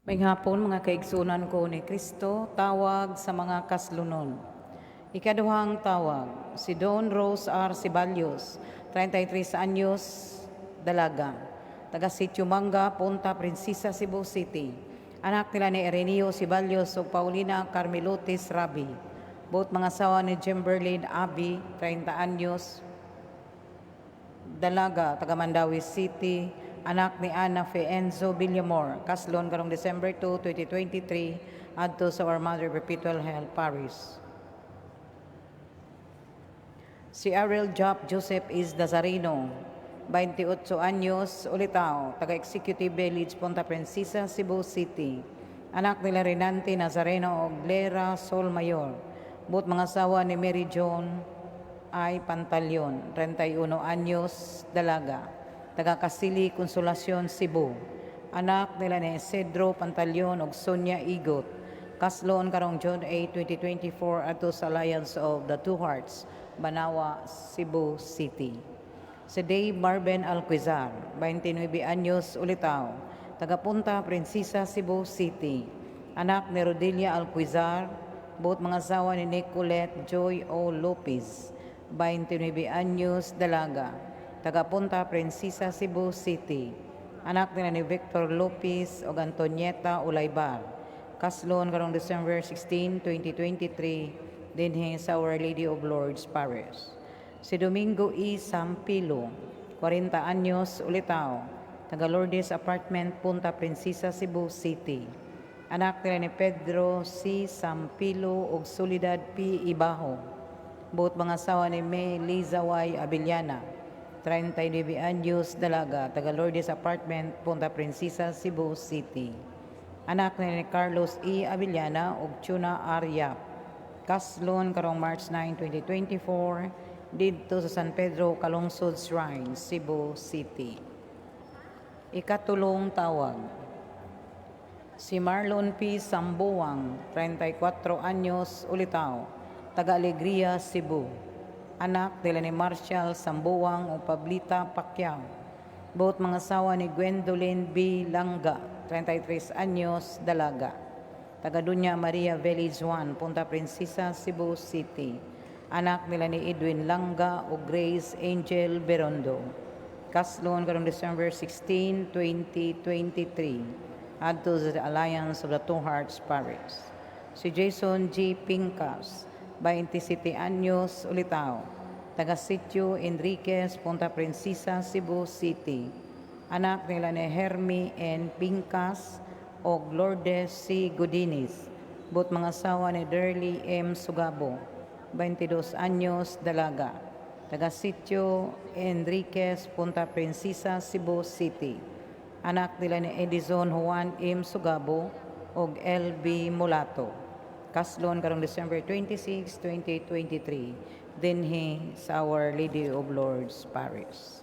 May hapon mga kaigsunan ko ni Kristo, tawag sa mga kaslunon. Ikaduhang tawag, si Don Rose R. Ceballos, 33 anyos, dalaga. Taga Sitio Manga, Punta Princesa, Cebu City. Anak nila ni Ireneo Ceballos o Paulina Carmelotis Rabi. Both mga asawa ni Jimberlin Abi, 30 anyos, dalaga, taga Mandawi City, anak ni Ana Feenzo Villamor, kaslon karong December 2, 2023, adto sa Our Mother Perpetual Health Paris. Si Ariel Job Joseph is Nazareno, 28 anyos, ulitaw, taga-Executive Village, Punta Princesa, Cebu City. Anak nila Renante Nazareno o Glera Sol Mayor. Both mga asawa ni Mary John ay Pantalyon, 31 anyos, dalaga. Taga Kasili, Consolacion, Cebu. Anak nila ni Cedro Pantalyon ug Sonia Igot. Kaslon karong June 8, 2024 ato sa Alliance of the Two Hearts, Banawa, Cebu City. Si Dave Marben Alquizar, 29 anyos, ulitaw. Taga Punta Princesa, Cebu City. Anak ni Rodelia Alquizar, both mga asawa ni Nicolette Joy O. Lopez, 29 anyos, dalaga. Taga Punta Princesa, Cebu City. Anak nila ni Victor Lopez o Antonieta Ulaybar. Kaslon karong December 16, 2023, dinhi sa Our Lady of Lourdes Parish. Si Domingo E. Sampilo, 40 anyos, ulitaw. Taga Lourdes Apartment, Punta Princesa, Cebu City. Anak nila ni Pedro C. Sampilo ug Soledad P. Ibaho. Both mga asawa ni May Liza Y. Abellana, 39 anyos, dalaga, taga Lourdes Apartment, Punta Princesa, Cebu City. Anak ni Carlos E. Abellana ug Chuna Arya. Kaslon karong March 9, 2024, didto sa San Pedro Calungsod Shrine, Cebu City. Ikatulong tawag, si Marlon P. Sambuang, 34 anyos, ulitaw, taga Alegria, Cebu. Anak nila ni Marshall Sambuang o Pablita Pacquiao. Both mga asawa ni Gwendolyn B. Langga, 33 anyos, dalaga. Taga Dunya Maria Village 1, Punta Princesa, Cebu City. Anak nila ni Edwin Langga o Grace Angel Berondo. Kaslon karong December 16, 2023, adto sa Alliance of the Two Hearts Parish. Si Jason G. Pincas, 27 anyos, ulitaw. Taga Sitio Enriquez, Punta Princesa, Cebu City. Anak nila ni Hermie N. Pincas o Lourdes C. Godines. Both mga asawa ni Derly M. Sugabo, 22 anyos, dalaga. Taga Sitio Enriquez, Punta Princesa, Cebu City. Anak nila ni Edison Juan M. Sugabo ug L.B. Mulato. Kaslon karong December 26, 2023, dinhi sa Our Lady of Lourdes Parish.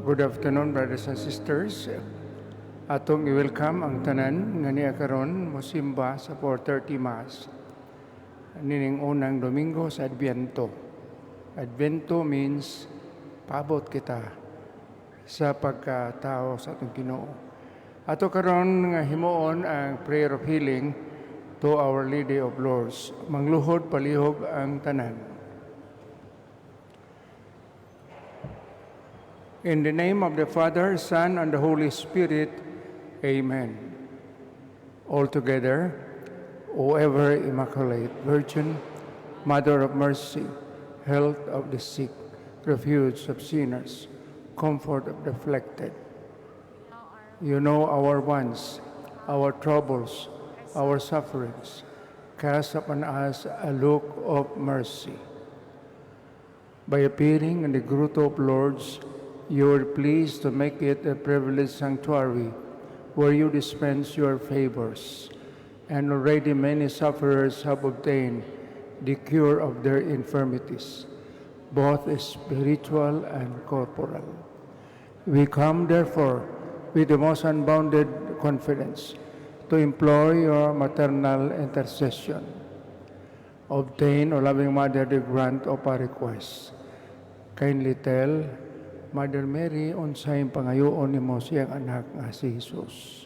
Good afternoon, brothers and sisters. Atong i-welcome ang tanan nga niya karon mosimba sa 4:30 Mass. Nining unang Domingo sa Adviento. Adviento means paabot kita sa pagkatao sa atong Ginoo. Ato karon nga himuon ang prayer of healing to Our Lady of Lourdes. Mangluhod palihog ang tanan. In the name of the Father, Son, and the Holy Spirit, Amen. Altogether, O ever Immaculate Virgin, Mother of Mercy, Health of the sick, Refuge of sinners, Comfort of the afflicted, you know our wants, our troubles, our sufferings. Cast upon us a look of mercy. By appearing in the Grotto of Lourdes, you are pleased to make it a privileged sanctuary where you dispense your favors. And already many sufferers have obtained the cure of their infirmities, both spiritual and corporal. We come, therefore, with the most unbounded confidence to implore your maternal intercession. Obtain, O loving Mother, the grant of our request. Kindly tell Mother Mary, unsayong pangayoon nimo siyang anak nga si Jesus.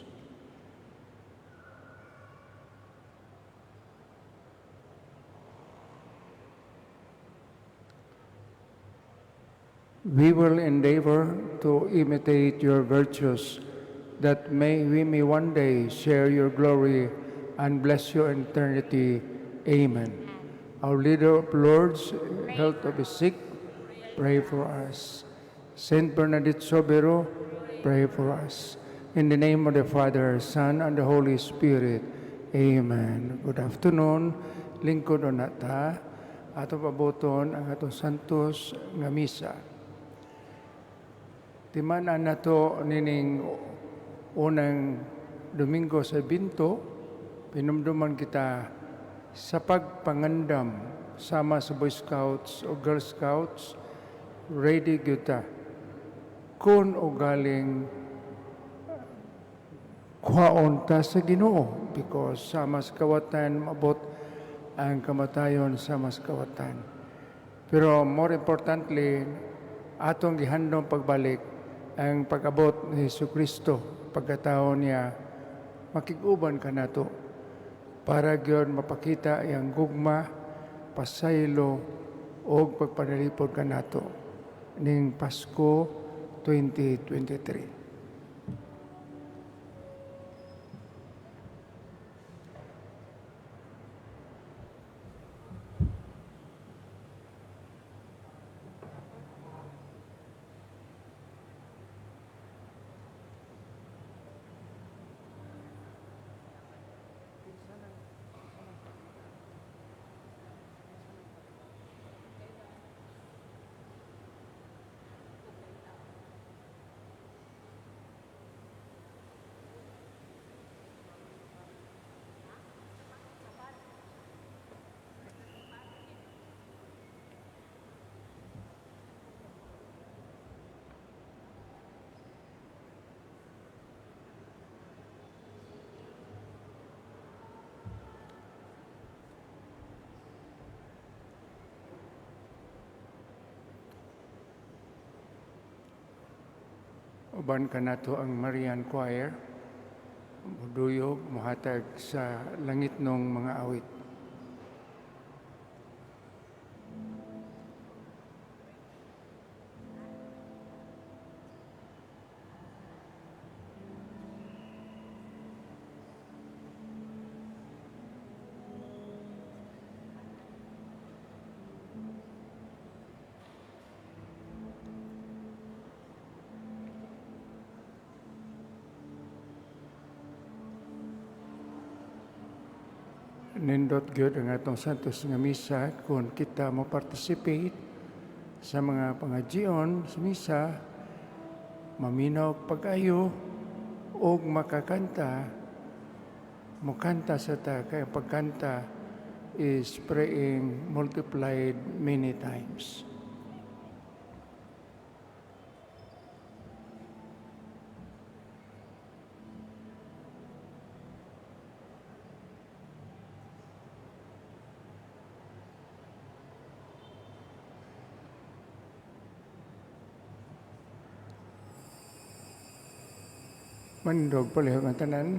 We will endeavor to imitate your virtues, that we may one day share your glory and bless you in eternity. Amen. Our Leader of Lourdes, health of the sick, pray for us. Saint Bernadette Sobero, pray for us. In the name of the Father, Son, and the Holy Spirit. Amen. Good afternoon. Lingkod o nata. Ato paboton ang atong santos nga misa. Timanan na to nining unang Domingo sa Binto, pinumduman kita sa pagpangandam sama sa Boy Scouts o Girl Scouts, ready kita kun o galing kuhaon ta sa Ginoo, because sa mas kawatan mabot ang kamatayon sa mas kawatan. Pero more importantly, atong gihandom pagbalik ang pag-abot ni Jesucristo, pagkatao niya, makiguban ka nato para gyud mapakita ang gugma, pasaylo o pagpadalipod ka nato ning Pasko 2023. Uban ka nato ang Marian Choir, buduyog, muhatag sa langit nung mga awit. Nindot gyud ang atong santos nga misa kung kita mo participate sa mga pangagyion sa misa, maminaw pag-ayo o makakanta, mukanta sa ta, kaya pagkanta is praying multiplied many times. Manindog palihog ang tanan.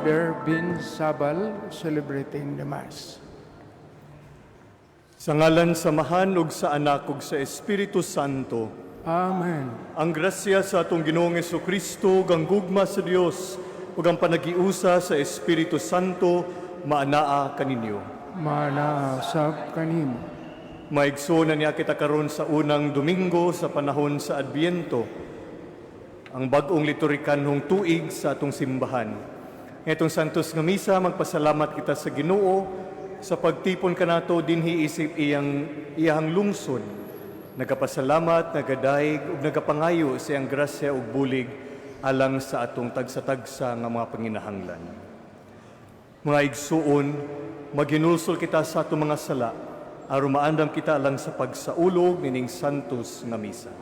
Father Bin Sabal, celebrating the Mass. Sa ngalan samahan ug sa anak ug sa Espiritu Santo, Amen. ang grasya sa atong Ginoong Jesucristo, ang gugma sa Dios ug ang panagiusa sa Espiritu Santo maanaa kaninyo. Manaasab kanimo. Maigsoon na niya kita karon sa unang Domingo sa panahon sa Adbiento, ang bag-ong liturhikanhong tuig sa atong simbahan. Itong Santos nga Misa, magpasalamat kita sa Ginoo sa pagtipon kanato dinhi isip iyang lungsod. Nagapasalamat, nagadaig ug nagapangayo sa iyang grasya ug bulig alang sa atong tagsa-tagsa nga mga panginahanglan. Mga igsuon, maghinulsol kita sa atong mga sala aron maandam kita alang sa pagsaulog nining Santos nga Misa.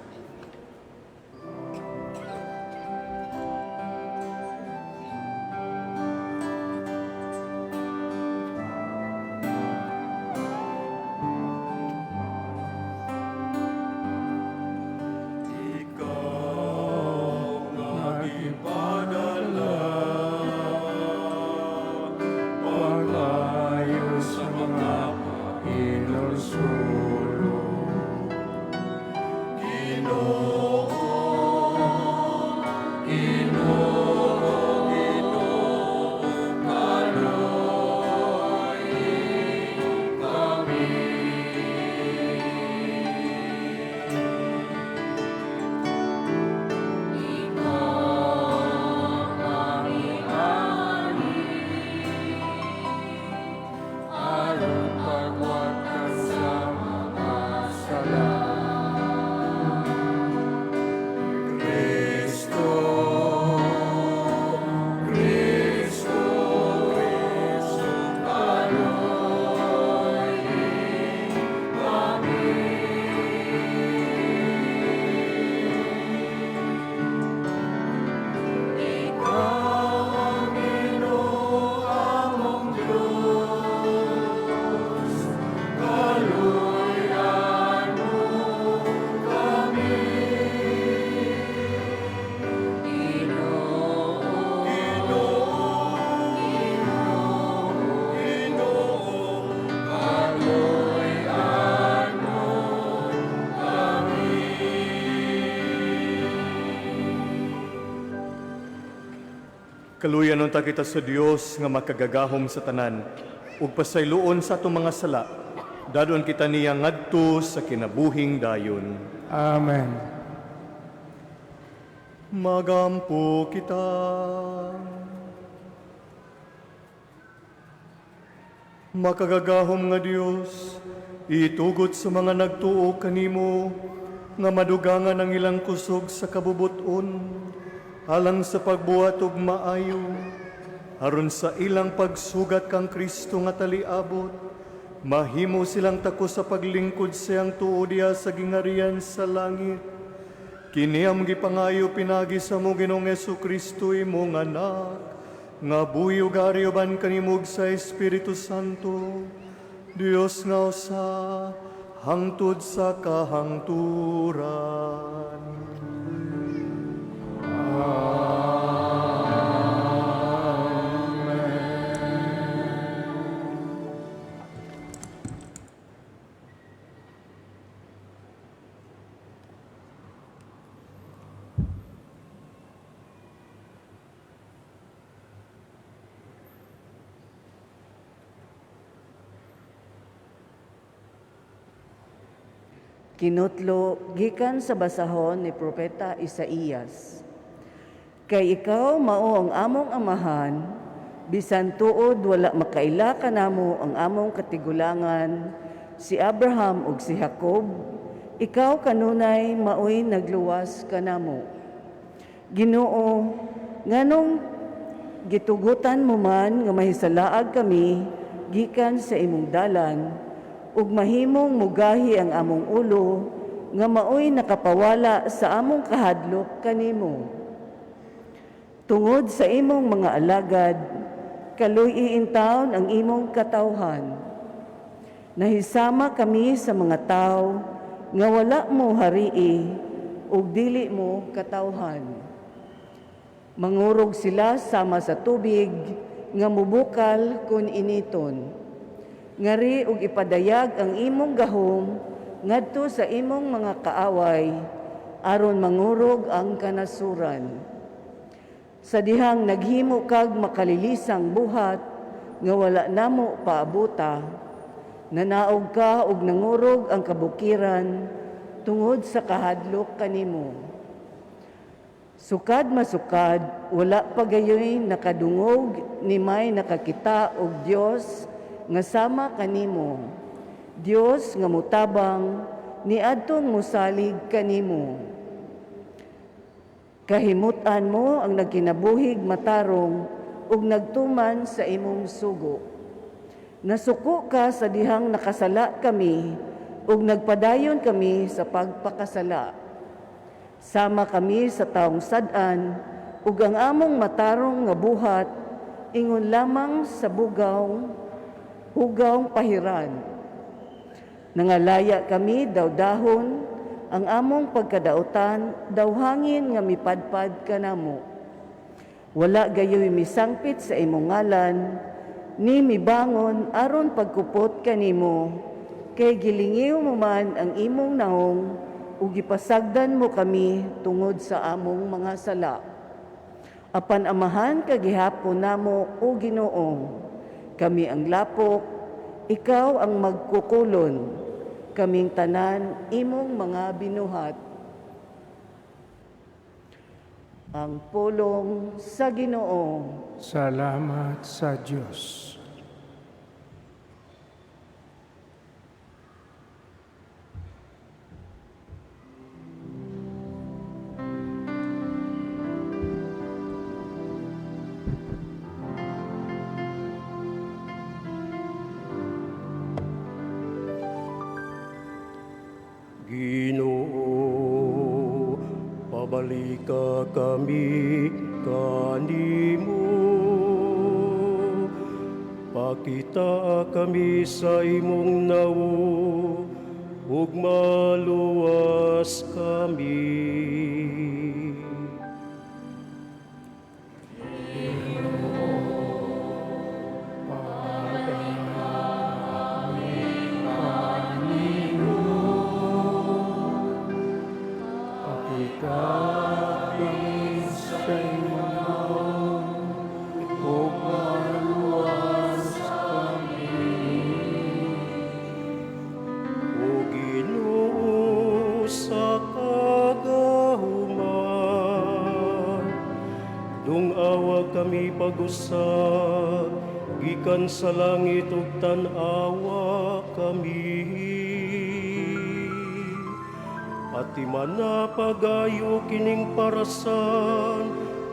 Kaluyan unta kita sa Dios nga makagagahom sa tanan ug pasayloon sa atong mga sala. Dadon kita niya ngadto sa kinabuhing dayon. Amen. Magampo kita. Makagagahom nga Dios, itugot sa mga nagtuo kanimo nga madugangan ang ilang kusog sa kabubuton alang sa pagbuhat og maayo aron sa ilang pagsugat kang Kristo nga taliabot mahimo silang tako sa paglingkod siyang tuo diha sa gingarian sa langit. Kini ang gipangayo pinagi sa mo Ginoong Jesucristo imong anak nga buhi ug aryoban kanimog sa Espiritu Santo, Dios nga usa hangtod sa kahangturan. Kinutlo gikan sa basahon ni Propeta Isaías. Kay ikaw mao ang among amahan, bisan tuod wala makaila kanamo ang among katigulangan, si Abraham ug si Jacob, ikaw kanunay maoy nagluwas kanamo. Ginoo, nganong gitugutan mo man nga mahisalaag kami gikan sa imong dalan, ug mahimong mugahi ang among ulo nga maoy nakapawala sa among kahadlok kanimo. Tungod sa imong mga alagad, kaluy iintawon ang imong katawhan. Nahisama kami sa mga tao nga wala mo harii ug dili mo katawhan. Mangurog sila sama sa tubig nga mubukal kun initon. Ngari ug ipadayag ang imong gahom ngadto sa imong mga kaaway aron mangurog ang kanasuran. Sa dihang naghimo kag makalilisang buhat nga wala namo paabuta, nanaog ka ug nangurog ang kabukiran tungod sa kahadlok kanimo. Sukad masukad, wala pagayoy nakadungog ni may nakakita og Dios nga sama kanimo. Dios nga mutabang niadtong musalig kanimo. Kahimutan mo ang nagkinabuhig matarong ug nagtuman sa imong sugo. Nasuko ka sa dihang nakasala kami ug nagpadayon kami sa pagpakasala. Sama kami sa taong sad-an ug ang among matarong nga buhat ingon lamang sa hugawng pahiran. Nangalaya kami daw dahon, ang among pagkadautan daw hangin nga mipadpad kanamo. Wala gayoy misangpit sa imong ngalan, ni mibangon aron pagkupot kanimo, kay gilingiw mo man ang imong naong ug gipasagdan mo kami tungod sa among mga sala. Apan amahan kagihapon namo o Ginoong, kami ang lapok, ikaw ang magkukulon, kaming tanan imong mga binuhat. Ang pulong sa Ginoo. Salamat sa Diyos. Ginoo, pabalika kami kanimo. Pakita kami sa imong nawo, ug maluwas kami. kami pag-usab, gikan sa langit ug tan-awa kami. At imana pagayo kining parasan,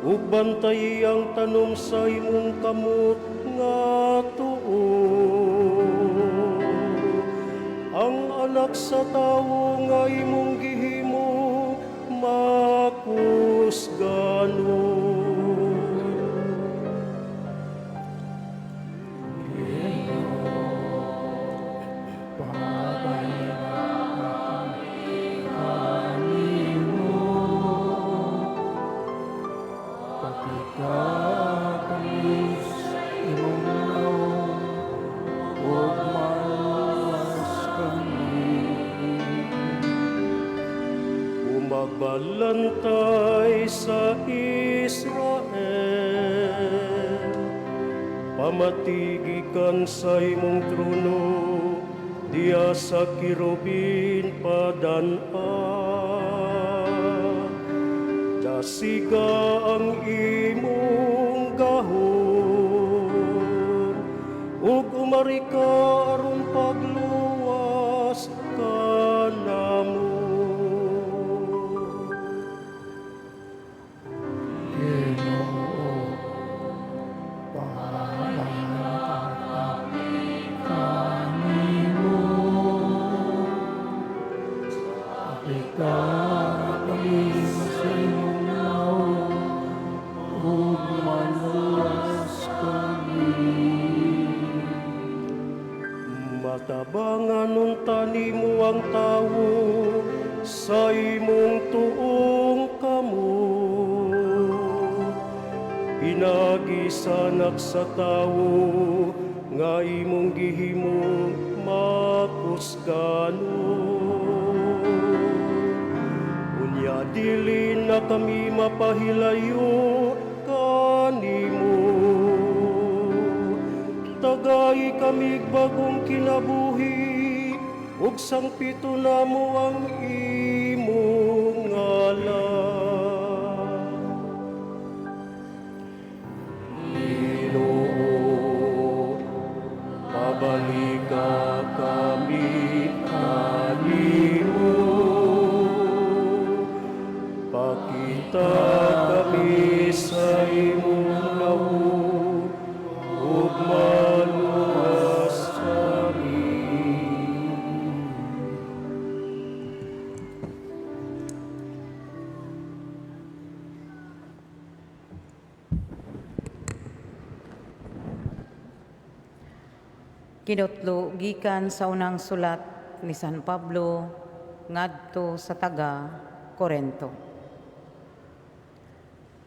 ug bantay ang tanom sa imong kamot nga tuo. Ang anak sa tawo nga imong gihimo makusgano. Pakita kami sa imong naong, huwag maluwas kami. Umagbalantay sa Israel, pamatigikan sa imong trono, diya sa kirubin padan-an. Dasiga ang imong gahom, ug umari ka aron pagluwas ka namo. Ginoo, kanimo, pakita kami sa imong naong, huwag maluwas kami. Matabangan nun tanimo ang tawo sa imong tuong kamot. Pinagisanak sa tawo nga imong gihimo makusgano. Unya dili na kami mapahilayo kanimo. Tagay kami bagong kinabuhi, ug sangpito namo ang imong ngalan. Ginoo, pabalika kami kanimo, pakita kami sa imong nawo, ug maluwas kami. Kinutlo gikan sa unang sulat ni San Pablo ngadto sa taga Corinto.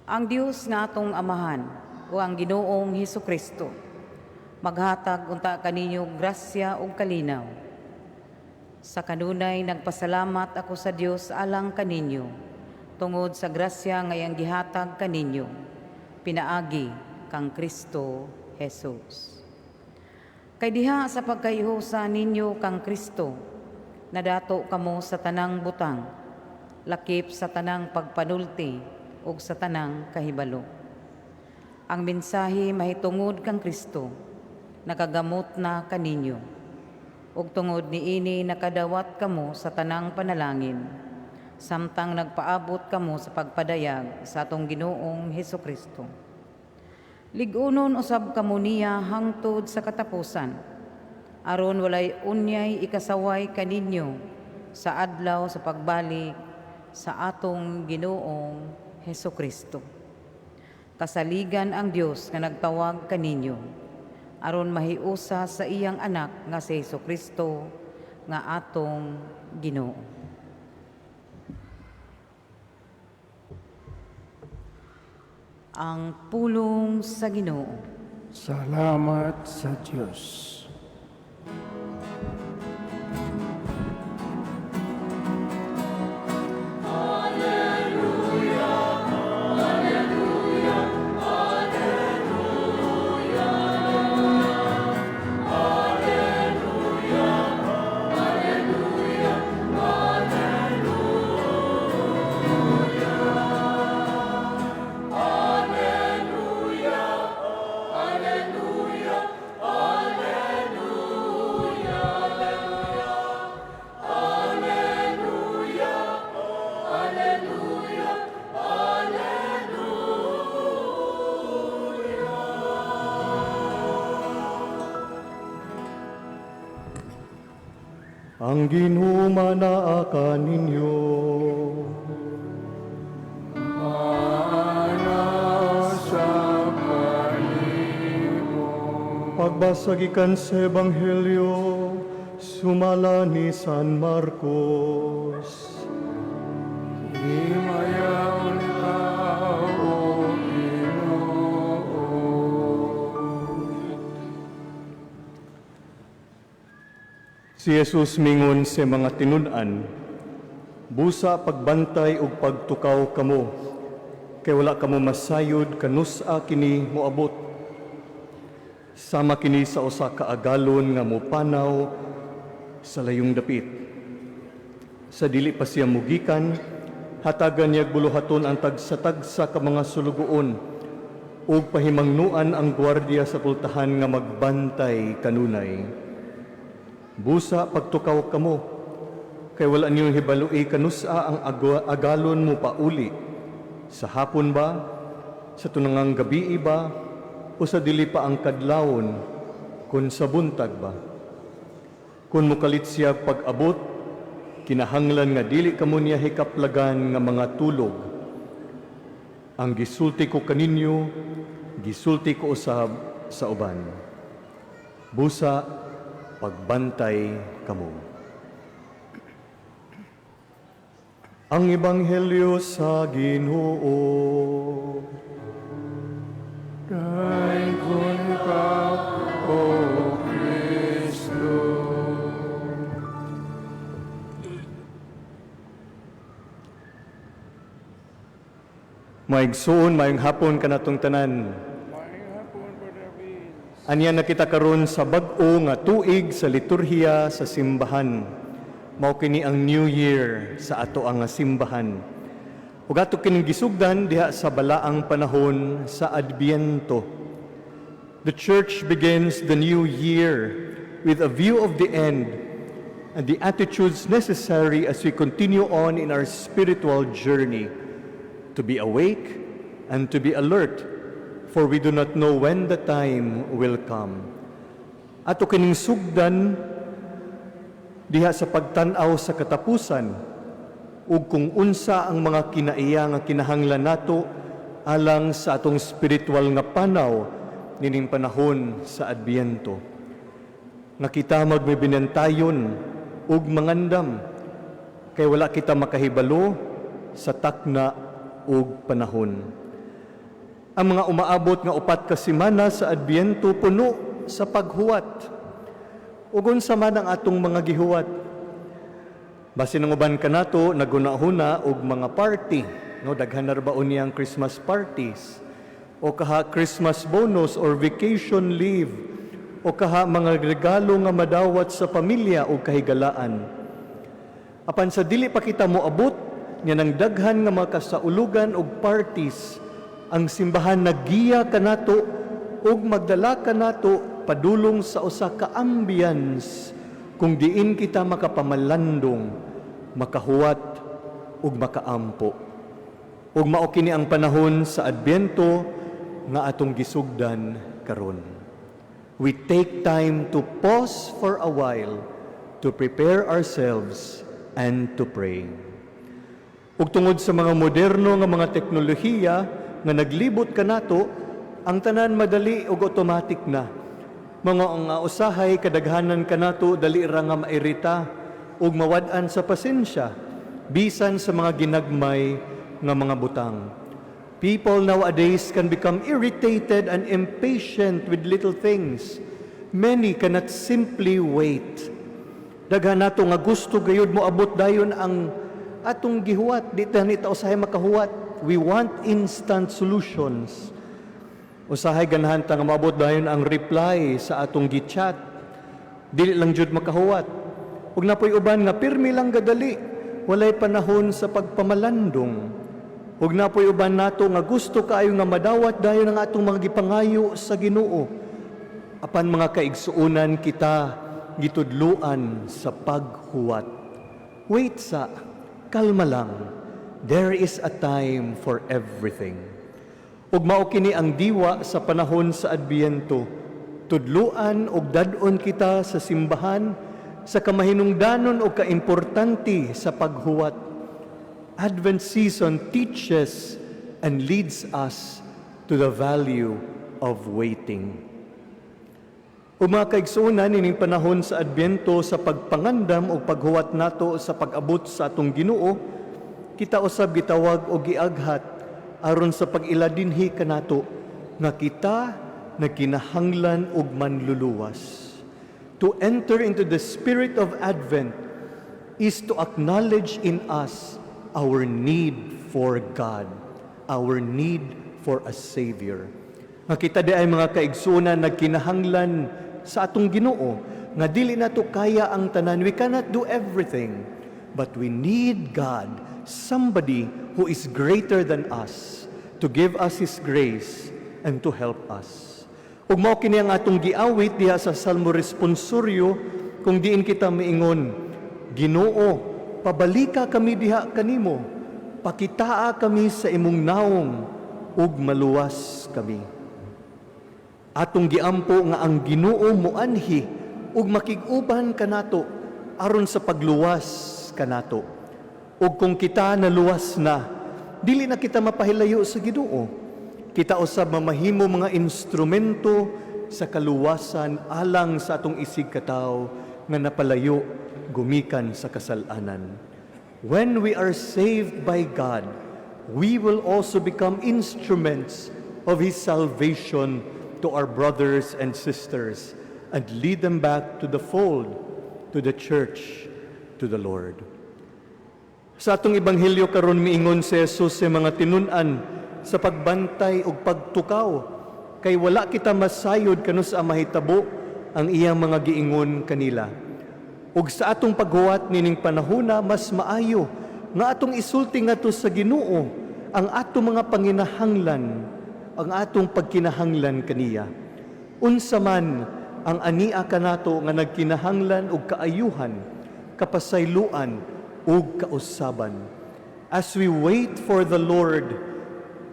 Ang Dios nga atong amahan o ang Ginoong Hesukristo maghatag unta kaninyo grasya ug kalinaw. Sa kanunay nagpasalamat ako sa Dios alang kaninyo tungod sa grasya nga iyang gihatag kaninyo pinaagi kang Kristo Jesus. Kay diha sa pagkayusa ninyo kang Kristo, nadato kamo sa tanang butang, lakip sa tanang pagpanulti ug sa tanang kahibalo. Ang mensahe mahitungod kang Kristo, nakagamot na kaninyo, ug tungod niini nakadawat kamo sa tanang panalangin, samtang nagpaabot kamo sa pagpadayag sa atong Ginoong Hesukristo. Ligunon usab kamo niya hangtod sa katapusan, aron walay unyay ikasaway kaninyo sa adlaw sa pagbalik sa atong Ginoong Hesukristo. Kasaligan ang Dios nga nagtawag kaninyo, aron mahiusa sa iyang anak nga si Hesukristo nga atong Ginoo. Ang pulong sa Ginoo. Salamat sa Diyos. ang Ginoo manaa kaninyo. Pagbasa gikan sa Ebanghelyo, sumala ni San Marcos. Si Jesus mingon sa mga tinud-an, busa pagbantay ug pagtukaw kamo, kay wala kamo masayod kanusa kini moabot. Sama kini sa usa ka agalon nga mopanaw sa layong dapit. Sa dili pa siya mugikan, hatagan niya buluhaton ang tagsa-tagsa ka mga sulugoon ug pahimangnuan ang gwardiya sa pultahan nga magbantay kanunay. Busa pagtukaw kamo, kay wala niyo hibalui kanusa ang agalon mo pauli. Sa hapon ba, sa tunangang gabi ba, o sa dili pa ang kadlawon, kun sa buntag ba? Kun mukalit siya pag-abot, kinahanglan nga dili kamo niya hikaplagan nga mga tulog. Ang gisulti ko kaninyo, gisulti ko usab sa uban. Busa, pagbantay kamo. Ang Ebanghelyo sa Ginoo. Dayon ka, O Kristo. Maigsoon, maayong hapon kanatong tanan. Anya nakita karon sa bag-o nga tuig sa liturhiya sa simbahan. Mao kini ang New Year sa ato ang simbahan. Ug ato kining gisugdan diha sa balaang panahon sa Adbiento. The Church begins the new year with a view of the end and the attitudes necessary as we continue on in our spiritual journey, to be awake and to be alert, for we do not know when the time will come. Ato kining sugdan diha sa pagtan-aw sa katapusan ug kung unsa ang mga kinaiya nga kinahanglan nato alang sa atong spiritual nga panaw nining panahon sa Adbiento. Nga kita magbibinantayon ug mangandam kay wala kita makahibalo sa takna ug panahon. Ang mga umaabot nga 4 ka semana sa Adbiento puno sa paghuwat. Ug unsa man ang atong mga gihuwat. Basin ang uban kanato nagunahuna og mga party, no, daghan na baon niyang Christmas parties o kaha Christmas bonus or vacation leave o kaha mga regalo nga madawat sa pamilya o kahigalaan. Apan sa dili pa kita moabot nya nang daghan nga mga kasaulugan og parties, ang simbahan nagiya kanato ug magdala kanato padulong sa usa ka ambience kung diin kita makapamalandong, makahuwat ug makaampo. Ug mao kini ang panahon sa Adbiento nga atong gisugdan karon. We take time to pause for a while to prepare ourselves and to pray. Ug tungod sa mga moderno nga mga teknolohiya nga naglibot kanato, ang tanan madali ug automatic na. Mga nga usahay kadaghanan kanato dali ra nga mairita ug mawad-an sa pasensya bisan sa mga ginagmay nga mga butang. People nowadays can become irritated and impatient with little things. Many cannot simply wait. Daghan nato nga gusto gayud mo abot dayon ang atong gihuwat, di ta usahay makahuwat. We want instant solutions. Usahay ganahan ta nga maabot dayon ang reply sa atong gi-chat. Dili lang jud makahuwat. Ug napoy uban nga pirmi lang gadali, walay panahon sa pagpamalandong. Ug napoy uban nato nga gusto kaayo nga madawat dayon ang atong mga gipangayo sa Ginoo. Apan mga kaigsuonan kita gitudluan sa paghuwat. Wait sa, kalma lang. There is a time for everything. Ug mao kini ang diwa sa panahon sa Adbiento. Tudluan og dad-on kita sa simbahan sa kamahinungdanon o kaimportanti sa paghuwat. Advent season teaches and leads us to the value of waiting. O mga kaigsuunan, ining panahon sa Adbyento sa pagpangandam o paghuwat nato sa pag-abot sa atong Ginoo, kita usab gitawag o giaghat aron sa pag-iladinhi kanato nga kita nagkinahanglan og manluluwas. To enter into the spirit of Advent is to acknowledge in us our need for God, our need for a Savior. Nga kita di ay mga kaigsunan nagkinahanglan sa atong Ginoo, nga dili nato kaya ang tanan. We cannot do everything, but we need God, somebody who is greater than us, to give us His grace and to help us. Ug mao kini ang atong giawit diha sa Salmo Responsorio, kung diin kita miingon, Ginoo, pabalika kami diha kanimo, pakitaa kami sa imong naong, ug maluwas kami. Atong giampo nga ang Ginoo moanhi ug makig-uban kanato aron sa pagluwas kanato. Ug kung kita naluwas na, dili na kita mapahilayo sa Ginoo. Kita usab mamahimo mga instrumento sa kaluwasan alang sa atong isig katawo nga napalayo gumikan sa kasalanan. When we are saved by God, we will also become instruments of His salvation to our brothers and sisters and lead them back to the fold, to the church, to the Lord. Sa atong ebanghelyo karon miingon si Jesus sa mga tinun-an sa pagbantay ug pagtukaw, kay wala kita masayod kano sa mahitabo ang iyang mga giingon kanila. Ug sa atong paghuwat nining panahona, mas maayo nga atong isulti ngadto sa Ginoo ang atong mga panginahanglan, ang atong pagkinahanglan kaniya. Unsa man ang ania kanato nga nagkinahanglan og kaayuhan, kapasayloan ug kausaban. As we wait for the Lord,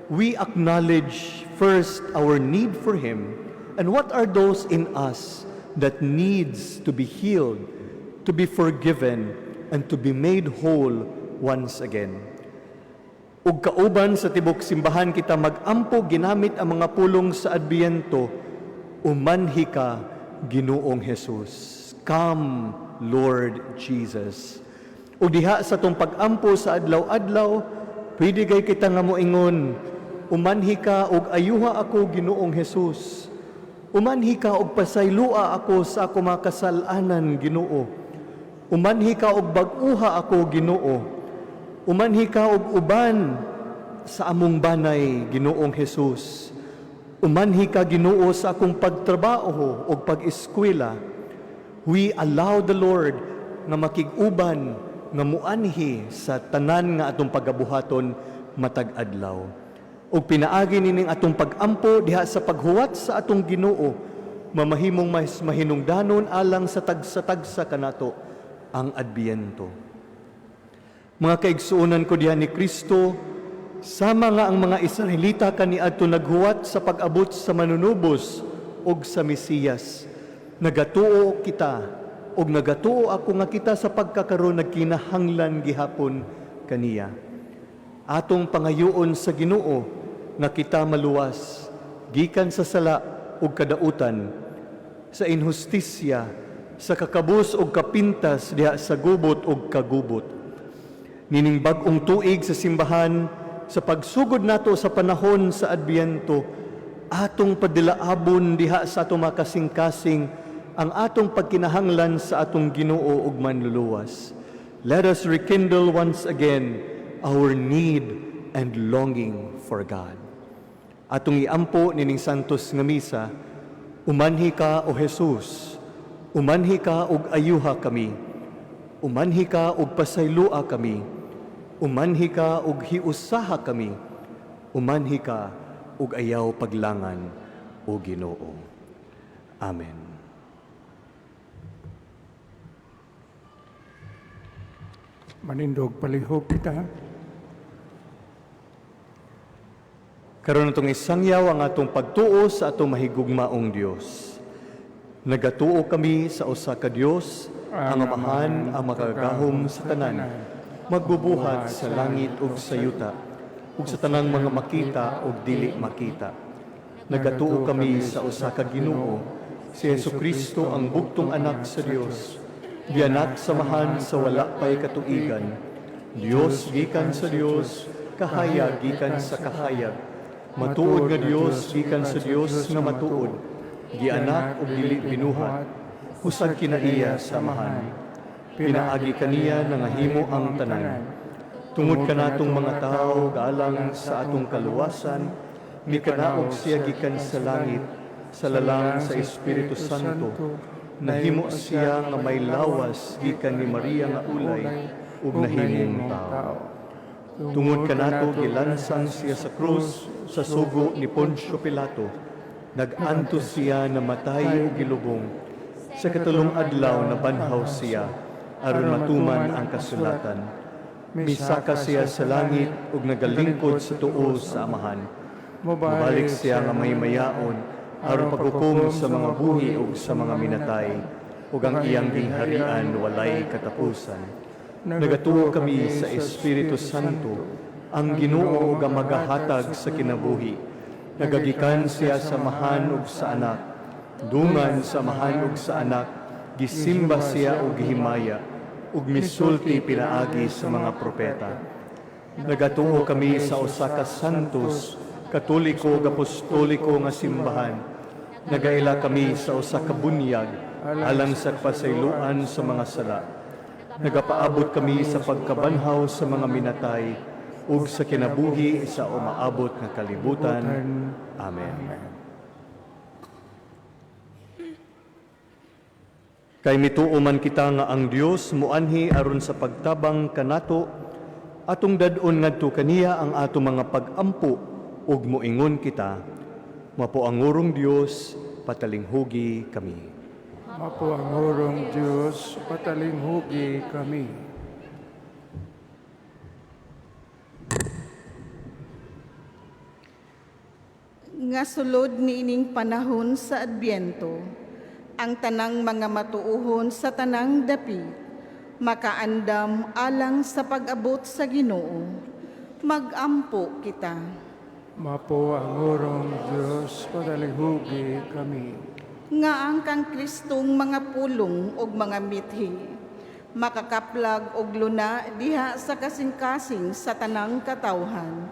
we acknowledge first our need for Him, and what are those in us that needs to be healed, to be forgiven, and to be made whole once again. Ug kauban sa tibok simbahan kita mag-ampo ginamit ang mga pulong sa Adbyento, umanhi ka Ginoong Jesus. Come, Lord Jesus. Ug diha sa tong pag-ampo sa adlaw-adlaw, pwede gay kita nga moingon, umanhi ka og ayuha ako Ginoong Jesus. Umanhi ka og pasaylua ako sa ako mga kasalanan Ginoo. Umanhi ka og bag-uha ako Ginoo. Umanhi ka og uban sa among banay Ginoong Jesus. Umanhi ka Ginoo sa akong pagtrabaho og pag-eskwela. We allow the Lord nga makig-uban nga muanhi sa tanan nga atong pagabuhaton matag adlaw. O pinaagi nining atong pag-ampo diha sa paghuwat sa atong Ginoo, mamahimong mas mahinungdanon alang sa tagsa-tagsa kanato ang Adbyento. Mga kaigsuonan ko diha ni Kristo, sama nga ang mga Israelita kaniadto naghuwat sa pag-abot sa manunubos ug sa Mesiyas. Nagatuo kita ug nagatuo ako nga kita sa pagkakaroon nagkinahanglan gihapon kaniya. Atong pangayoon sa Ginoo nga kita maluwas gikan sa sala ug kadautan, sa inhustisya, sa kakabus ug kapintas diha sa gubot ug kagubot. Nining bag-ong tuig sa simbahan, sa pagsugod nato sa panahon sa Adbyento, atong padilaabon diha sa atong makasing-kasing ang atong pagkinahanglan sa atong Ginoo ug manluluwas. Let us rekindle once again our need and longing for God. Atong iampo nining santos nga misa, umanhi ka o Jesus, umanhi ka og ayuha kami, umanhi ka og pasaylua kami, umanhi ka og hiusaha kami, umanhi ka og ayaw paglangan o Ginoo. Amen. Manindog palihog kita. Karon natong isangyaw ang atong pagtuo sa atong mahigugmaong Dios. Nagatuo kami sa usa ka Dios, ang amahan ang makagahom sa tanan, magbubuhat sa langit ug sa yuta, ug sa tanang mga makita ug dili makita. Nagatuo kami sa usa ka Ginoo, si Jesucristo ang bugtong anak sa Dios, gianak samahan sa wala pay katuigan, Dios gikan sa Dios, kahayag gikan sa kahayag, matuod nga Dios gikan sa Dios nga matuod, gianak ug dili binuhat, husag kinaiya samahan. Pinaagi kaniya nga himo ang tanan. Tungod kanatong mga tao galang sa atong kaluwasan, mikanaog siya gikan sa langit, sa lalang sa Espiritu Santo. Nahimo siya nga may lawas gikan ni Maria nga ulay ug nahimong tao. Tungod kanato gilansang siya sa krus sa sugo ni Poncio Pilato. Nag-anto siya na matay ug gilubong. Sa katulong adlaw na banhaw siya aron matuman ang kasulatan. Misaka siya sa langit ug nagalingkod sa tuo sa amahan. Mabalik siya nga may mayaon aron paghukom sa mga buhi ug sa mga minatay ug ang iyang gingharian walay katapusan. Nagatuo kami sa Espiritu Santo, ang Ginoo ug ang magahatag sa kinabuhi. Nagagikan siya sa amahan ug sa anak, dungan sa amahan ug sa anak, gisimba siya ug gihimaya, ug misulti pinaagi sa mga propeta. Nagatuo kami sa usa ka santos, katoliko ug apostoliko nga simbahan. Nagaila kami sa usa ka bunyag alang sa pasayloan sa mga sala. Nagapaabot kami sa pagkabanhaw sa mga minatay ug sa kinabuhi sa umaabot nga kalibutan. Amen. Kay mituo man kita nga ang Dios muanhi aron sa pagtabang kanato, atong dadon ngadto kaniya ang ato mga pag-ampo ug moingon kita, mapuangurong Dios, patalinghugi kami. Mapuangurong Diyos, patalinghugi kami. Nga sulod niining panahon sa Adbyento, ang tanang mga matuuhon sa tanang dapi, makaandam alang sa pag-abot sa Ginoo, mag-ampo kita. Mapuangurong Diyos, patalinghugi kami. Nga ang kang Kristong mga pulong ug mga mithi, makakaplag og luna diha sa kasing-kasing sa tanang katawhan,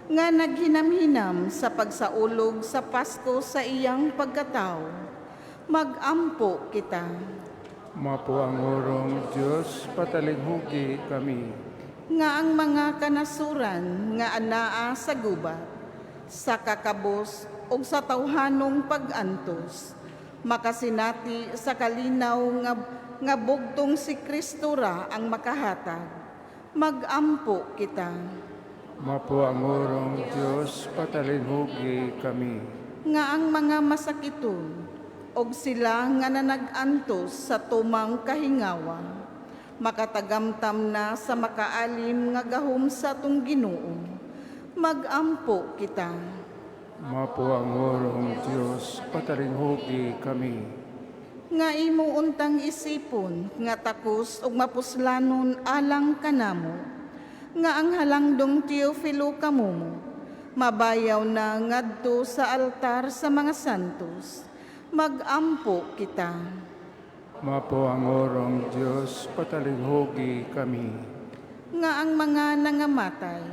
nga naghinam-hinam sa pagsaulog sa Pasko sa iyang pagkatao, mag-ampo kita. Mapuangurong Diyos, patalinghugi kami. Nga ang mga kanasuran nga anaa sa gubat, sa kakabos ug sa tawhanong pag-antos, makasinati sa kalinaw nga bugtong si Kristo ra ang makahatag, mag-ampo kita. Mapuangurong Diyos, patalinghugi kami. Nga ang mga masakiton og sila nga nanag-antos sa tumang kahingawa, makatagamtam na sa makaalim nga gahom sa atong Ginoo, mag-ampo kita. Mapuangurong Diyos, patalinghugi kami. Nga imo untang isipon nga takos ug mapuslanon alang kanamo, nga ang halangdong Teofilo kamumo, mabayaw na ngadto sa altar sa mga santos, mag-ampo kita. Mapuangurong Diyos, patalinghugi kami. Nga ang mga nangamatay,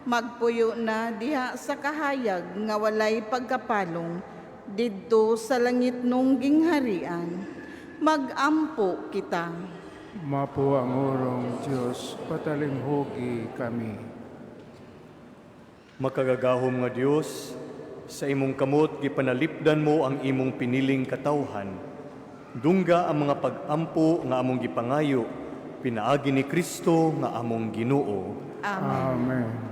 magpuyo na diha sa kahayag nga walay pagkapalong, didto sa langit nung gingharian, mag-ampo kita. Mapuangurong Diyos, patalinghugi kami. Makagagahom nga Dios, sa imong kamot gipanalipdan mo ang imong piniling katawhan. Dungga ang mga pag-ampo nga among gipangayo, pinaagi ni Kristo nga among Ginoo. Amen.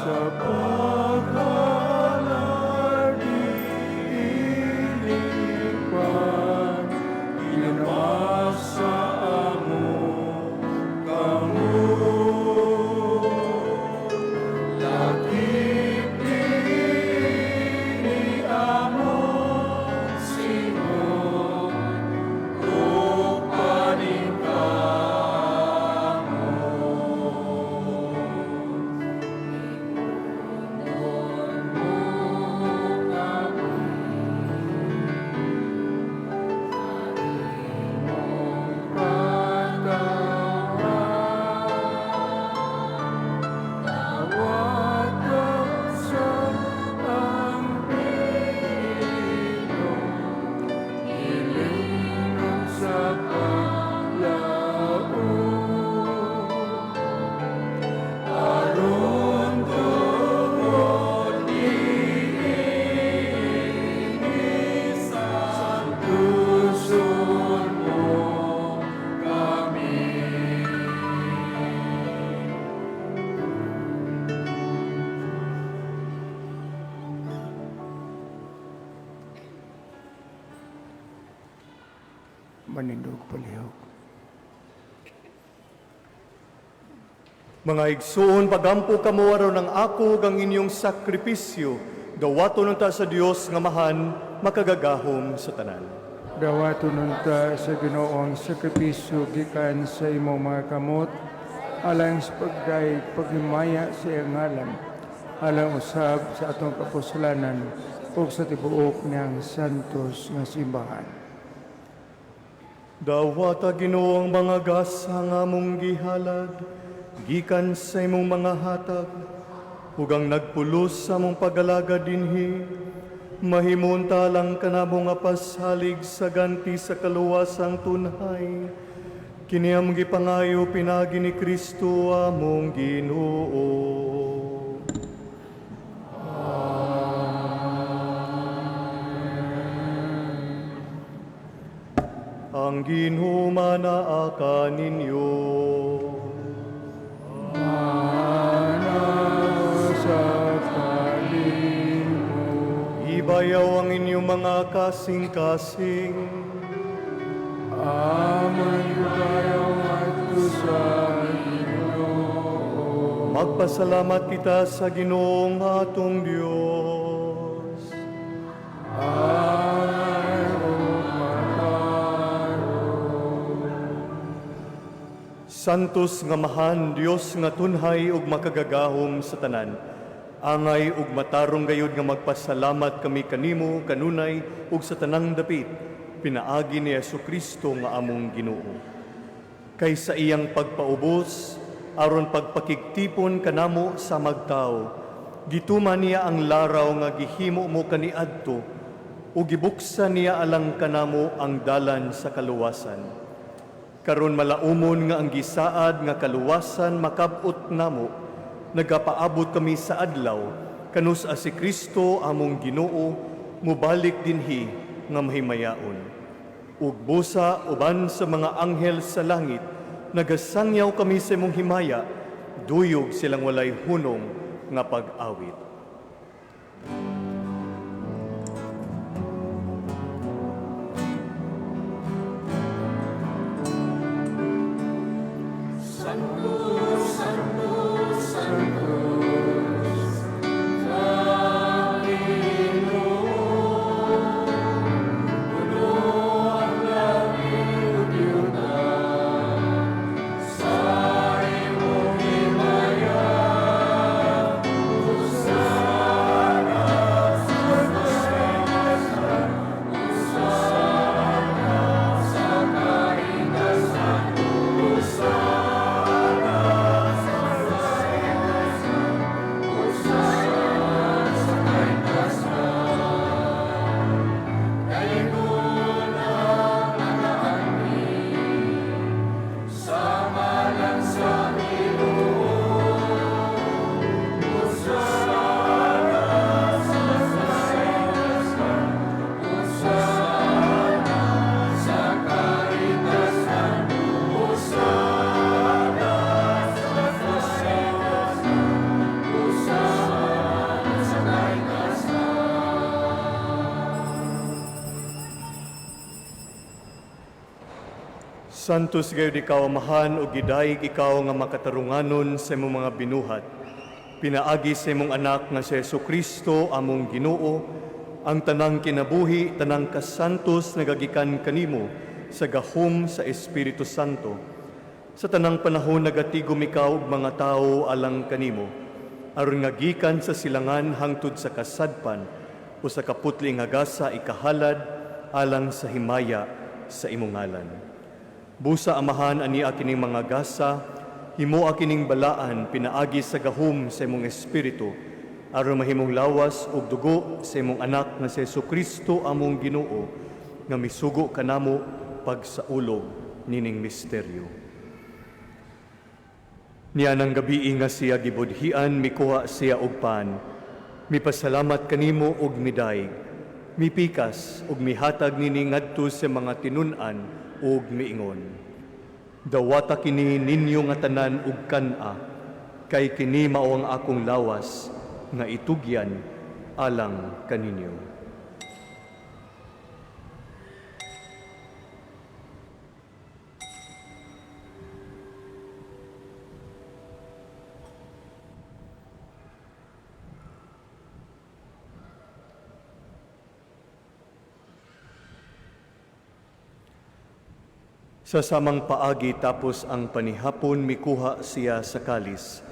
Sa manindog palihog. Mga igsoon, pagampo kamo araw ng ako ang inyong sakripisyo, dawato nun ta sa Dios nga mahan, makagagahom sa tanan. Dawato nun ta sa Ginoong sakripisyo gikan sa imong mga kamot, alang sa pagdayeg paghimaya sa iyang ngalan, alang usab sa atong kapusalanan ug sa tibuok niyang santos nga simbahan. Dawata Ginoo ang mga gasa nga mong gihalad, gikan sa imong mga hatag, ug ang nagpulos sa mong pag-alaga dinhi, mahimong talang kanamo nga pasalig sa ganti sa kaluwasang tunhay, kini among gipangayo pinagi ni Kristo among Ginoo. Ang Ginoo manaa ninyo. Sa palimo, Ibayaw ang inyong mga kasing-kasing. amang bayaw at sa Ginoo. Magpasalamat kita sa Ginoong atong Dios. Santos nga mahan, Dios nga tunhay ug makagagahom sa tanan. Angay ug matarong gayud nga magpasalamat kami kanimo kanunay ug sa tanang dapit pinaagi ni Jesucristo nga among Ginoo. Kay sa iyang pagpaubos aron pagpakigtipon kanamo sa magtao, gituman niya ang laraw nga gihimo mo kaniadto ug gibuksan niya alang kanamo ang dalan sa kaluwasan. Karon malaumon nga ang gisaad nga kaluwasan makab-ot namo, nagapaabot kami sa adlaw, kanus a si Kristo among Ginoo, mubalik dinhi nga mahimayaon. Ug busa uban sa mga anghel sa langit, nagasangyaw kami sa imong himaya, duyog silang walay hunong nga pag-awit. Santos gayud ikaw amahan o gidayeg ikaw nga makatarunganon sa imong mga binuhat. Pinaagi sa imong anak nga si Jesucristo among Ginoo, ang tanang kinabuhi, tanang kasantos nagagikan kanimo sa gahom sa Espiritu Santo. Sa tanang panahon nagatigom ikaw og mga tao alang kanimo, aron nga gikan sa silangan hangtod sa kasadpan o sa kaputli nga gasa ikahalad alang sa himaya sa imong ngalan. Busa amahan ani akining mga gasa, himo akining balaan pinaagi sa gahom sa imong espiritu, aron mahimong lawas ug dugo sa imong anak nga si Jesucristo among Ginoo, nga misugo kanamo pagsaulog nining misteryo. Niya nang gabi nga siya gibudhian, mikuha siya og pan, mipasalamat kanimo og midayeg, mipikas ug mihatag nini ngadto sa mga tinun-an ug miingon, dawata kini ninyo nga tanan ug kan-a, kay kini mao ang akong lawas nga itugyan alang kaninyo. Sa samang paagi tapos ang panihapon mikuha siya sa kalis.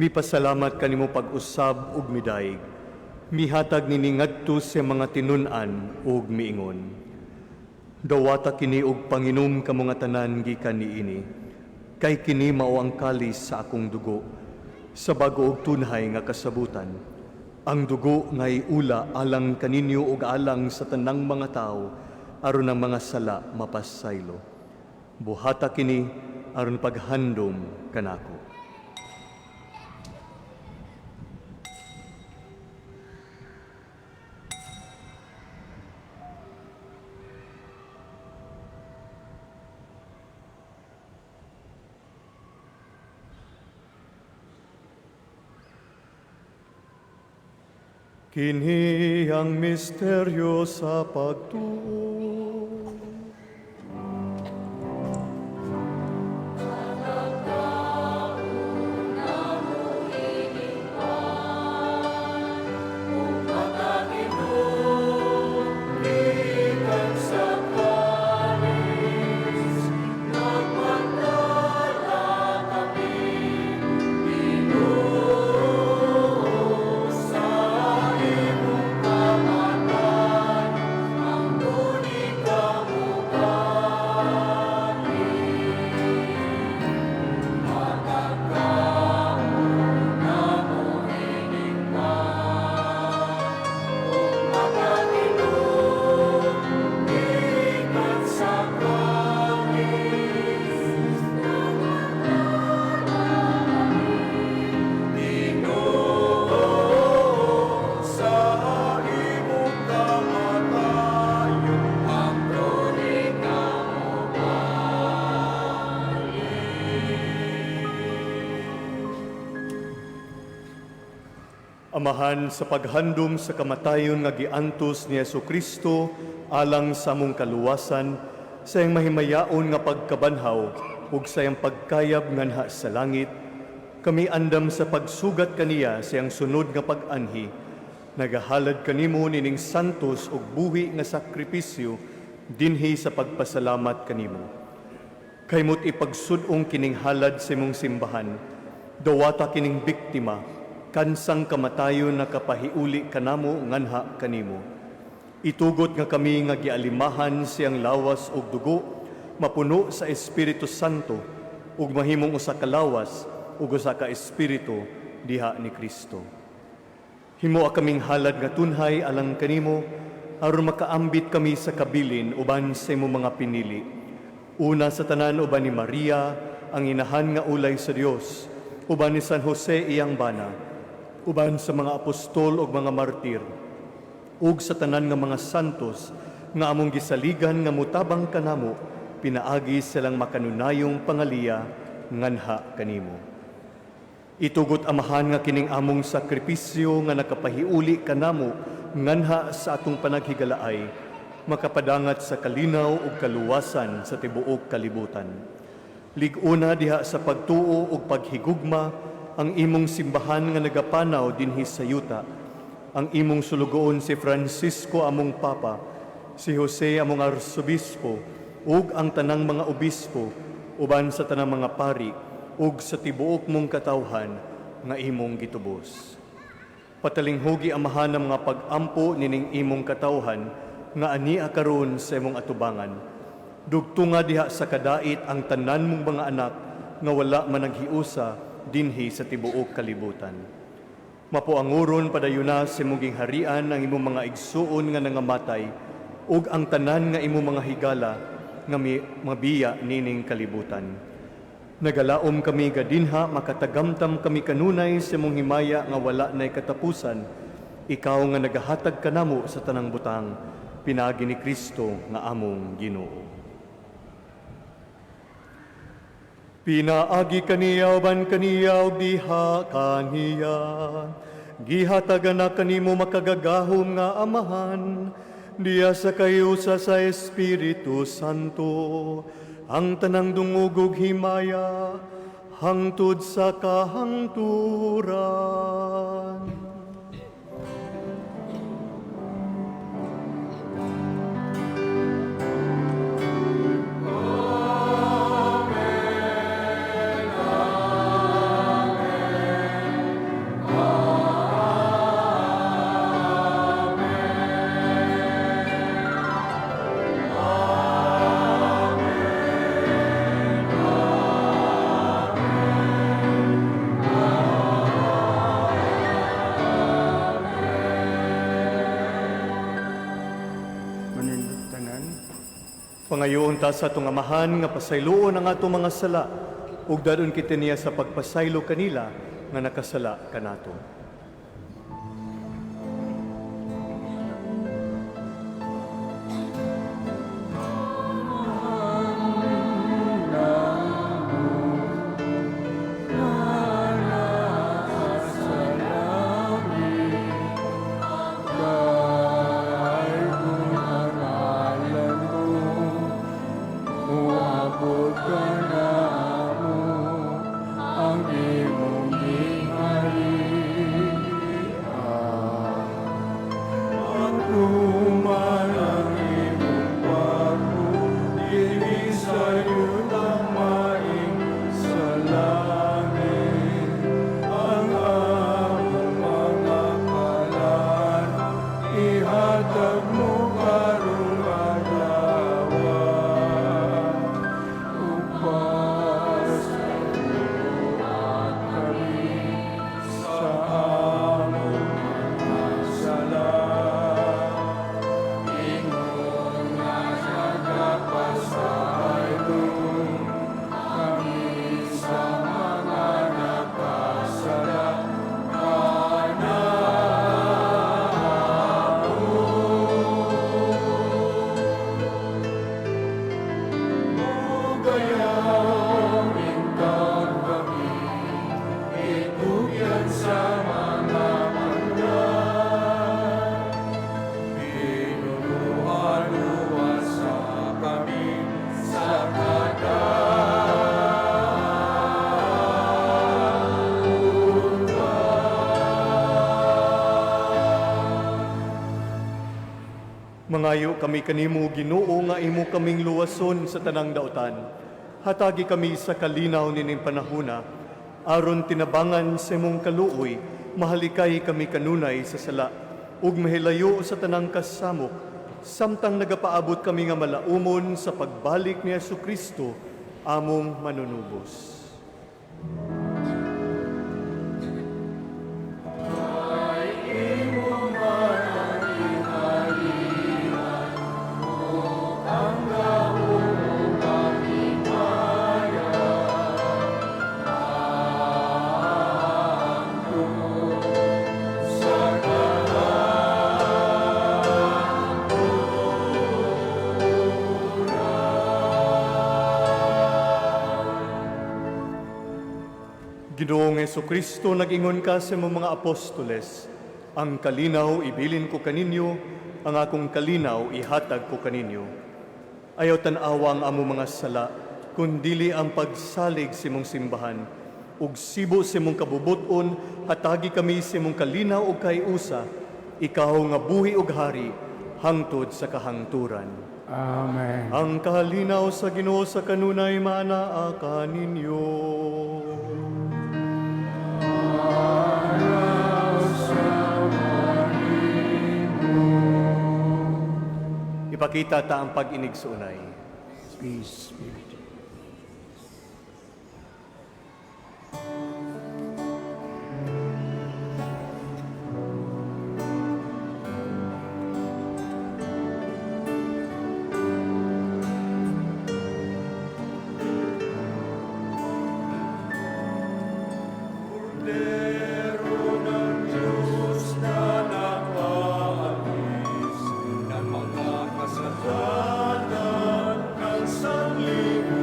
Mipasalamat kanimo pag-usab ug midaig. Mihatag nini ngadto sa mga tinun-an ug miingon. Dawata kini og panginom kamo nga tanan gikan niini. Kay kini mao ang kalis sa akong dugo. Sa bag-o og tunhay nga kasabutan. Ang dugo ngay ula alang kaninyo ug alang sa tanang mga tao aron ang mga sala mapasaylo. Buhata kini aron paghandom kanako. Kini ang misteryo sa pagtuo. Amahan, sa paghandom sa kamatayon nga giantos ni Jesucristo alang sa among kaluwasan, sa iyang mahimayaon nga pagkabanhaw ug sa iyang pagkayab nganha sa langit, kami andam sa pagsugat kaniya sa iyang sunod nga pag-anhi, nagahalad kanimo nining santos ug buhi nga sakripisyo dinhi sa pagpasalamat kanimo. Kaymot ipagsud-ong kining halad sa imong simbahan, dawata kining biktima, kansang kamatayon na kapahiuli kanamo nganha kanimo. Itugot nga kami nga gialimahan siyang lawas ug dugo, mapuno sa Espiritu Santo, ug mahimong usa ka lawas ug usa ka espiritu diha ni Kristo. Himoa kaming halad nga tunhay alang kanimo, aron makaambit kami sa kabilin uban sa imong mga pinili. Una sa tanan uban ni Maria, ang inahan nga ulay sa Dios, uban ni San Jose iyang bana, uban sa mga apostol ug mga martir, ug sa tanan nga mga santos nga among gisaligan nga mutabang kanamo, pinaagi silang makanunayong pangaliya nganha kanimo. Itugot amahan nga kining among sakripisyo nga nakapahiuli kanamo nganha sa atong panaghigalaay, makapadangat sa kalinaw ug kaluwasan sa tibuok kalibutan. Lig-una diha sa pagtuo ug paghigugma ang imong simbahan nga nagapanaw dinhi sa yuta, ang imong sulugoon si Francisco among Papa, si Jose among Arsobispo, ug ang tanang mga obispo, uban sa tanang mga pari, ug sa tibuok mong katawhan nga imong gitubos. Patalinghugi amahan ng mga pag-ampo nining imong katawhan nga ania karon sa imong atubangan. Dugtunga diha sa kadait ang tanan mong mga anak nga wala man naghiusa dinhi sa tibuok kalibutan. Mapuanguron padayuna sa imong gingharian ang imong mga igsuon nga nangamatay ug ang tanan nga imong mga higala nga mabiya nining kalibutan. Nagalaom kami gadinha, makatagamtam kami kanunay sa imong himaya nga wala nay katapusan. Ikaw nga nagahatag kanamo sa tanang butang, pinaagi ni Kristo nga among Ginoo. Pinaagi kaniya uban kaniya ug diha kaniya. Gihatagan na kanimo makagagahom nga amahan, diya sa kayusa sa Espiritu Santo, ang tanang dungog ug himaya, hangtod sa kahangturan. Pangayoon ta sa atong amahan nga pasayloon ang atong mga sala ug daron kita niya sa pagpasaylo kanila nga nakasala kanato. Uabot ka na mo ang imong gingharian. Ang tuman ang imong pagko, dili sa'yo tamaing sa langit. Ang among mga kalan, ihatag mo karong adlaw. Mangayo kami kanimo Ginoo nga imo kaming luwason sa tanang daotan. Hatagi kami sa kalinaw nining panahona aron tinabangan sa imong kaluoy, mahalikay kami kanunay sa sala ug mahilayo sa tanang kasamok samtang nagapaabot kami nga malaumon sa pagbalik ni Jesucristo among manunubos. Ginoong Jesucristo, nag-ingon ka sa mga apostoles, ang kalinaw ibilin ko kaninyo, ang akong kalinaw ihatag ko kaninyo. Ayaw tan-awa ang amo mga sala, kundili ang pagsalig sa imong simbahan, ug sibo sa imong kabubuton, hatagi kami sa imong kalinaw ug kayusa, ikaw nga buhi ug hari, hangtod sa kahangturan. Amen. Ang kalinaw sa Ginoo sa kanunay manaa kaninyo. Ipakita ta ang pag-inig sa unay. Peace be with you. Kasalanan ng sanlibutan.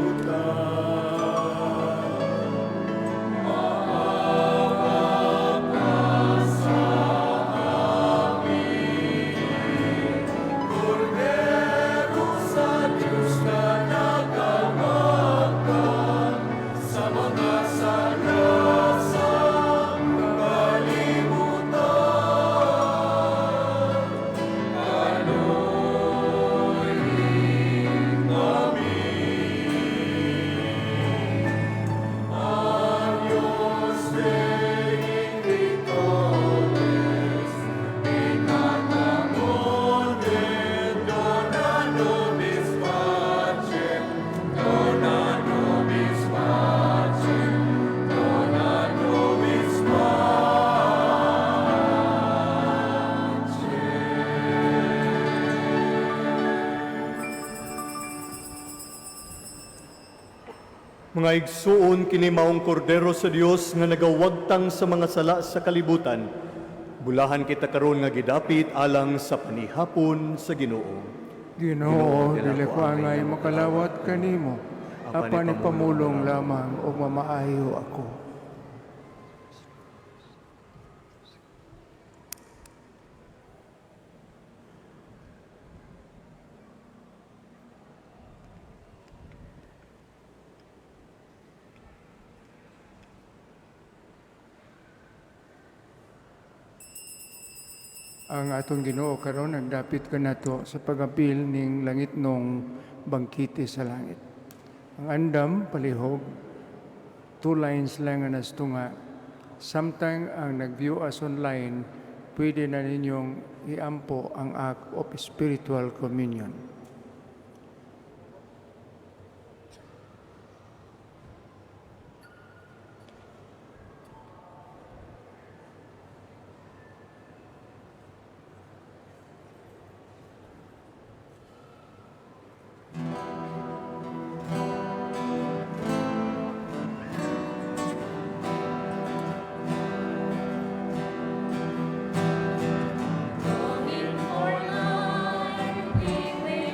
Mga igsuon kini maong kordero sa Dios nga nagawagtang sa mga sala sa kalibutan. Bulahan kita karon nga gidapit alang sa panihapon sa Ginoo. Ginoo, dili ko angay makalawat kanimo. Apan ipamulong lamang o mamaayo ako. Ang atong Ginoo karon nagdapit ka nato sa pag-apil ning langit nung bangkite sa langit. Ang andam palihog 2 lines lang ang nastunga. Samtang ang nag-view us online, pwede na ninyong iampo ang act of spiritual communion. Longing for life, we wait.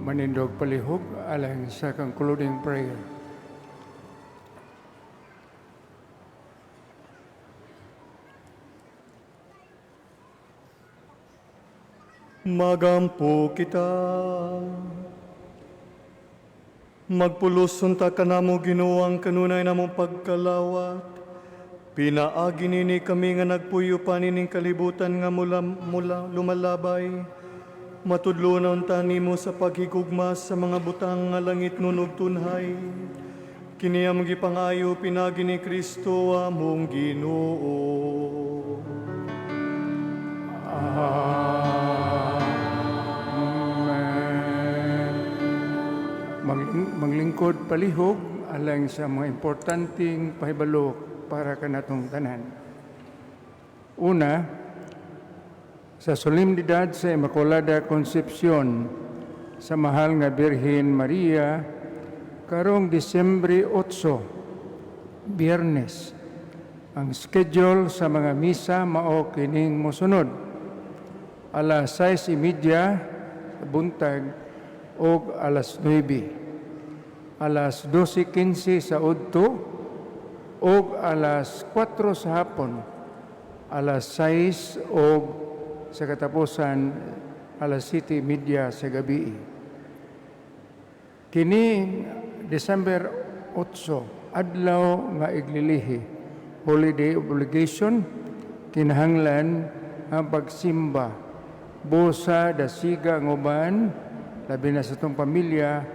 Manindog palihog alang sa concluding prayer. Magampo kita. Magpulos unta ka namo Ginoo ang kanunay namong pagkalawat. Pinaagi nini kami nga nagpuyo pa nining kalibutan nga mula lumalabay. Matudlo na unta nimo sa paghigugma sa mga butang nga langit nunog tunhay. Kini ang gipangayo pinagi ni Kristo among Ginoo. Maglingkod palihog alang sa mga importanteng pahibalo para kanatong tanan. Una, sa solemnidad sa Immaculada Concepcion sa mahal nga Birhen Maria karong Disyembre 8, Biyernes. Ang schedule sa mga misa mao kining mosunod. Alas 6:30 sa buntag o alas 9. Alas 12:15 sa udto o alas 4 sa hapon. Alas 6 o sa katapusan alas 7:30 sa gabi. Kini December 8, adlaw nga iglilihi, holiday obligation, kinahanglan ang pagsimba, busa, dasiga, nguban, labi na sa itong pamilya,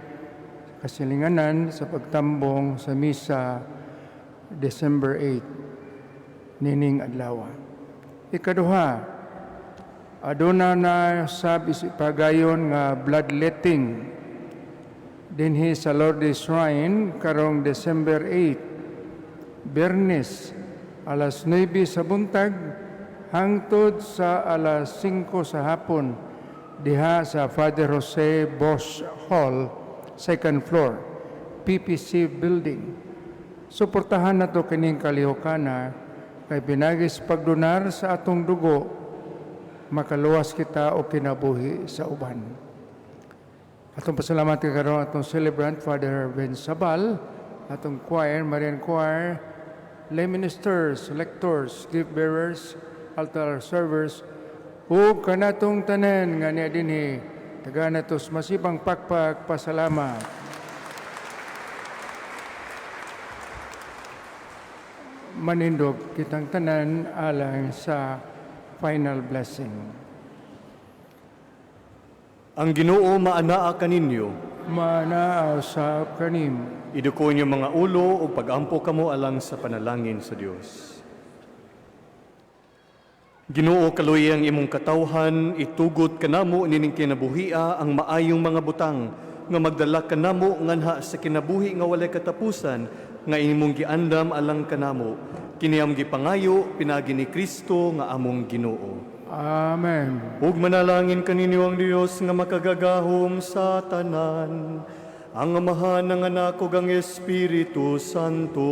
kasilinganan sa pagtambong sa misa December 8, nining adlaw. Ikaduha, aduna na sa pagayon nga bloodletting dinhi sa Lourdes Shrine karong December 8, Biyernes, alas 9 sa buntag hangtod sa alas 5 sa hapon diha sa Father Jose Bosch Hall, second floor, PPC Building. Suportahan nato kining kalihokana kay pinagis pagdonar sa atong dugo, makaluwas kita o kinabuhi sa uban. Atong pasalamat karon atong celebrant Father Ben Sabal, atong choir, Marian Choir, lay ministers, lectors, gift bearers, altar servers, ug kanatong tanan nga niya dinhi taga natos masibang pakpak pasalamat. Manindog kitang tanan alang sa final blessing. Ang Ginoo maanaa kaninyo. Manaaw sa kanim. Iduko niyo mga ulo o pag-ampo kamo alang sa panalangin sa Dios. Ginoo kaluoy ang imong katawhan, itugot kanamo nining kinabuhia ang maayong mga butang nga magdala kanamo nganha sa kinabuhi nga walay katapusan nga imong giandam alang kanamo. Kini ang gipangayo pinagi ni Kristo nga among Ginoo. Amen. Ug manalangin kaninyo ang Dios nga makagagahom sa tanan, ang Amahan ng Anak ug ang Espiritu Santo.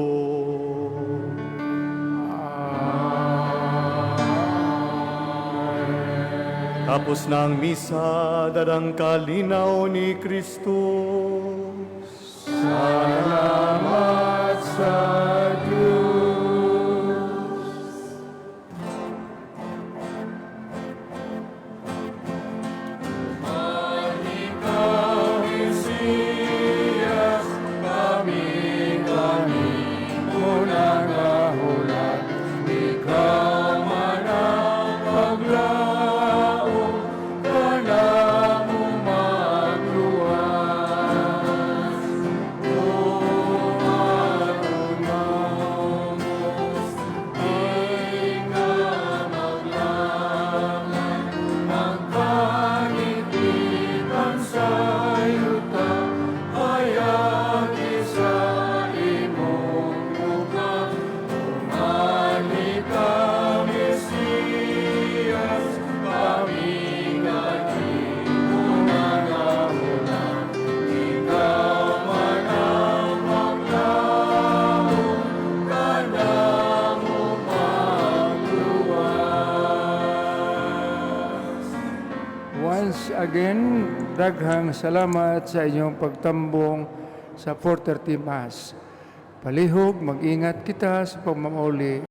Tapos na ang misa, dadang kalinaw ni Kristo. Salamat sa Diyos. Once again, daghang salamat sa inyong pagtambong sa 4:30 Mass. Palihog, mag-ingat kita sa pagmamauli